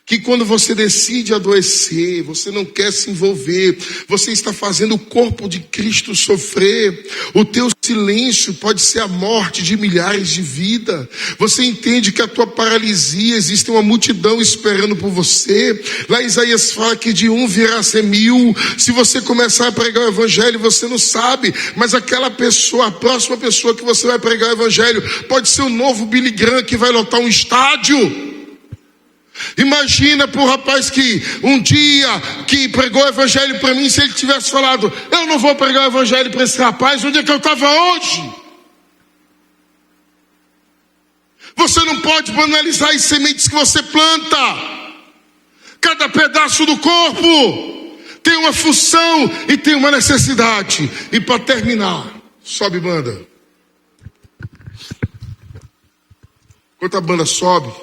Que quando você decide adoecer, você não quer se envolver, você está fazendo o corpo de Cristo sofrer. O teu silêncio pode ser a morte de milhares de vidas. Você entende que a tua paralisia, existe uma multidão esperando por você. Lá Isaías fala que de um virá a ser 1000. Se você começar a pregar o evangelho, você não sabe, mas aquela pessoa, a próxima pessoa que você vai pregar o evangelho, pode ser o novo Billy Graham que vai lotar um estádio. Imagina para o rapaz que um dia que pregou o evangelho para mim, se ele tivesse falado, eu não vou pregar o evangelho para esse rapaz, onde é que eu estava hoje? Você não pode banalizar as sementes que você planta. Cada pedaço do corpo tem uma função e tem uma necessidade. E para terminar, sobe banda. Enquanto a banda sobe,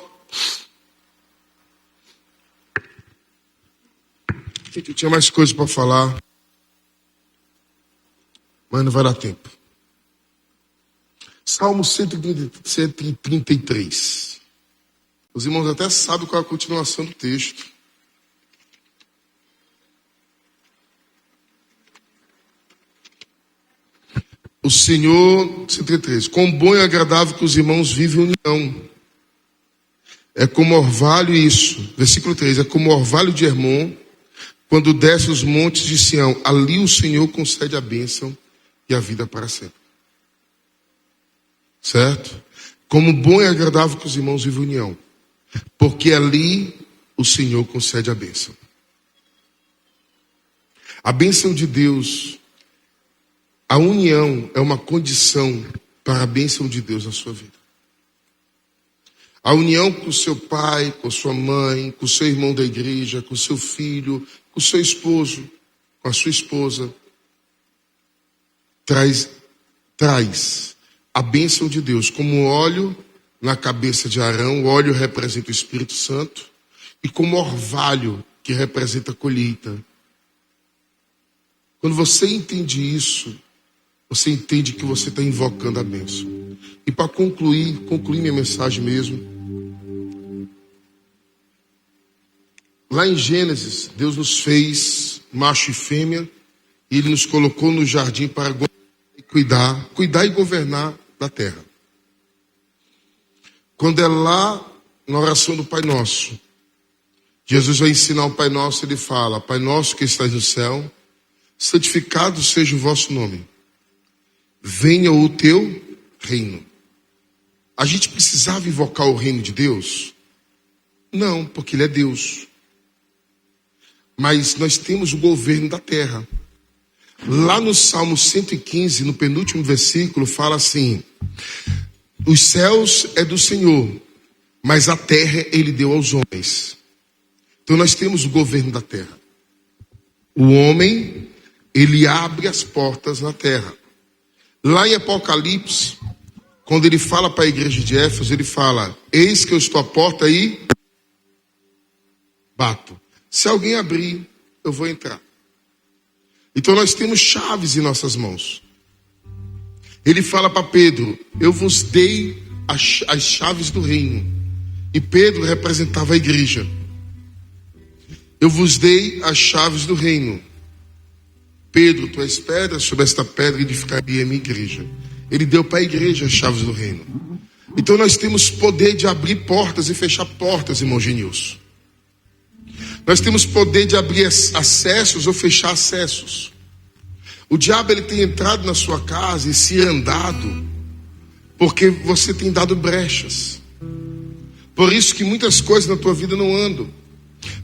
eu tinha mais coisas para falar, mas não vai dar tempo. Salmo 133. Os irmãos até sabem qual é a continuação do texto. O Senhor, 133, quão bom e agradável que os irmãos vivem em união. É como orvalho isso. Versículo 3, é como orvalho de Hermon, quando desce os montes de Sião, ali o Senhor concede a bênção e a vida para sempre. Certo? Como bom e agradável que os irmãos vivem em união, porque ali o Senhor concede a bênção. A bênção de Deus, a união é uma condição para a bênção de Deus na sua vida. A união com o seu pai, com sua mãe, com o seu irmão da igreja, com o seu filho, com o seu esposo, com a sua esposa, traz a bênção de Deus como óleo na cabeça de Arão. O óleo representa o Espírito Santo e como orvalho que representa a colheita. Quando você entende isso, você entende que você está invocando a bênção. E para concluir minha mensagem mesmo, lá em Gênesis, Deus nos fez macho e fêmea, e Ele nos colocou no jardim para cuidar e governar da terra. Quando é lá na oração do Pai Nosso, Jesus vai ensinar o Pai Nosso, Ele fala: Pai Nosso que estás no céu, santificado seja o vosso nome. Venha o teu reino. A gente precisava invocar o reino de Deus? Não, porque Ele é Deus. Mas nós temos o governo da terra. Lá no Salmo 115, no penúltimo versículo, fala assim: os céus é do Senhor, mas a terra Ele deu aos homens. Então nós temos o governo da terra. O homem, ele abre as portas na terra. Lá em Apocalipse, quando ele fala para a igreja de Éfeso, ele fala: eis que eu estou à porta e bato. Se alguém abrir, eu vou entrar. Então nós temos chaves em nossas mãos. Ele fala para Pedro: eu vos dei as chaves do reino. E Pedro representava a igreja. Eu vos dei as chaves do reino. Pedro, tu és pedra, sobre esta pedra edificaria a minha igreja. Ele deu para a igreja as chaves do reino. Então nós temos poder de abrir portas e fechar portas, irmão Genilson. Nós temos poder de abrir acessos ou fechar acessos. O diabo, ele tem entrado na sua casa e se andado porque você tem dado brechas. Por isso que muitas coisas na tua vida não andam,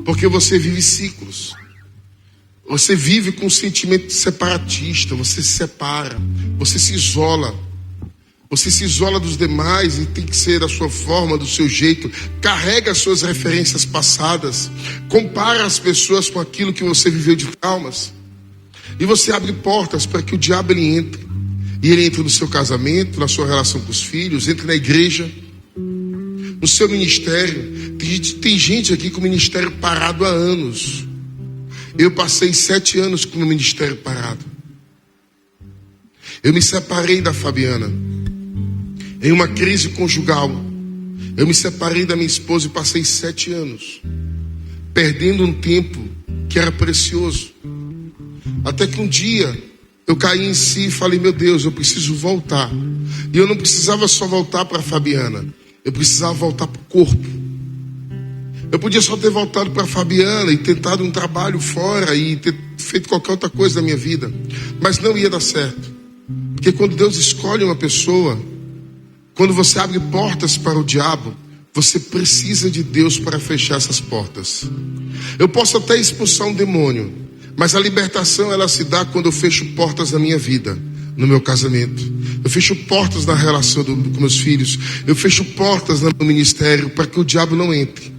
porque você vive ciclos. Você vive com um sentimento separatista, você se separa, você se isola. Você se isola dos demais e tem que ser da sua forma, do seu jeito. Carrega as suas referências passadas. Compara as pessoas com aquilo que você viveu de traumas. E você abre portas para que o diabo ele entre. E ele entra no seu casamento, na sua relação com os filhos, entra na igreja, no seu ministério. Tem gente aqui com o ministério parado há anos. Eu passei 7 anos com o meu ministério parado. Eu me separei da Fabiana em uma crise conjugal. Eu me separei da minha esposa e passei 7 anos perdendo um tempo que era precioso. Até que um dia eu caí em si e falei: meu Deus, eu preciso voltar. E eu não precisava só voltar para a Fabiana, eu precisava voltar para o corpo. Eu podia só ter voltado para a Fabiana e tentado um trabalho fora e ter feito qualquer outra coisa da minha vida, mas não ia dar certo. Porque quando Deus escolhe uma pessoa, quando você abre portas para o diabo, você precisa de Deus para fechar essas portas. Eu posso até expulsar um demônio, mas a libertação ela se dá quando eu fecho portas na minha vida, no meu casamento. Eu fecho portas na relação com meus filhos. Eu fecho portas no meu ministério para que o diabo não entre.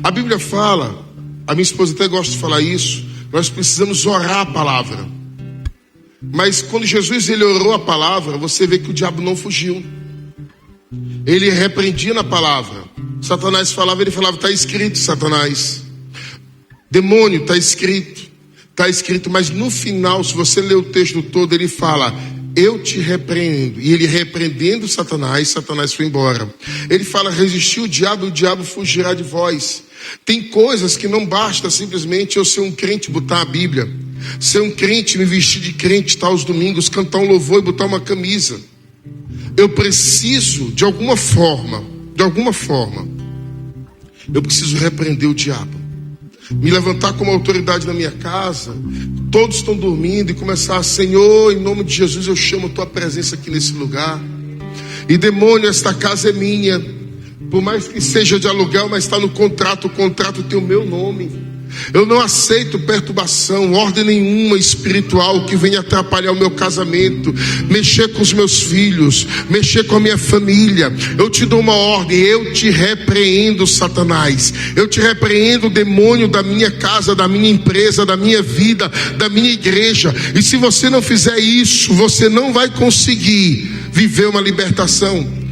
A Bíblia fala, a minha esposa até gosta de falar isso, nós precisamos orar a palavra. Mas quando Jesus ele orou a palavra, você vê que o diabo não fugiu. Ele repreendia na palavra. Satanás falava, ele falava: está escrito, Satanás. Demônio, está escrito, mas no final, se você ler o texto todo, ele fala: eu te repreendo. E ele repreendendo Satanás, Satanás foi embora. Ele fala: resistir o diabo fugirá de vós. Tem coisas que não basta simplesmente eu ser um crente e botar a Bíblia, ser um crente, me vestir de crente, estar aos domingos, cantar um louvor e botar uma camisa. Eu preciso, de alguma forma, eu preciso repreender o diabo. Me levantar como autoridade na minha casa, todos estão dormindo, e começar: Senhor, em nome de Jesus, eu chamo a tua presença aqui nesse lugar. E demônio, esta casa é minha. Por mais que seja de aluguel, mas está no contrato, o contrato tem o meu nome. Eu não aceito perturbação, ordem nenhuma espiritual que venha atrapalhar o meu casamento, mexer com os meus filhos, mexer com a minha família. Eu te dou uma ordem, eu te repreendo, Satanás. Eu te repreendo, demônio da minha casa, da minha empresa, da minha vida, da minha igreja. E se você não fizer isso, você não vai conseguir viver uma libertação.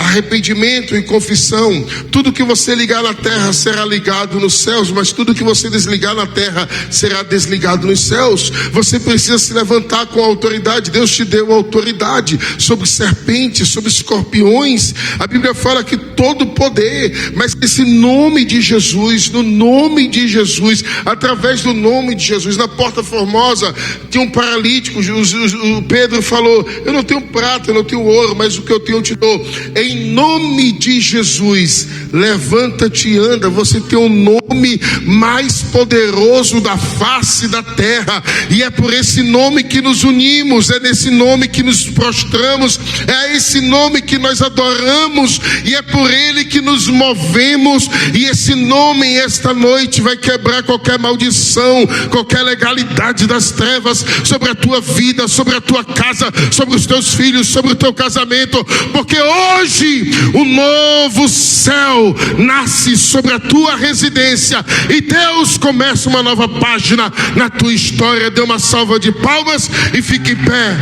Arrependimento e confissão. Tudo que você ligar na terra será ligado nos céus, mas tudo que você desligar na terra será desligado nos céus. Você precisa se levantar com autoridade. Deus te deu autoridade sobre serpentes, sobre escorpiões. A Bíblia fala que todo poder, mas esse nome de Jesus, no nome de Jesus, através do nome de Jesus. Na Porta Formosa tinha um paralítico. O Pedro falou: eu não tenho prata, eu não tenho ouro, mas o que eu tenho eu te dou. Em nome de Jesus, levanta-te e anda. Você tem o nome mais poderoso da face da terra, e é por esse nome que nos unimos, é nesse nome que nos prostramos, é esse nome que nós adoramos, e é por ele que nos movemos. E esse nome esta noite vai quebrar qualquer maldição, qualquer legalidade das trevas sobre a tua vida, sobre a tua casa, sobre os teus filhos, sobre o teu casamento, porque hoje o novo céu nasce sobre a tua residência e Deus começa uma nova página na tua história. Dê uma salva de palmas e fique em pé.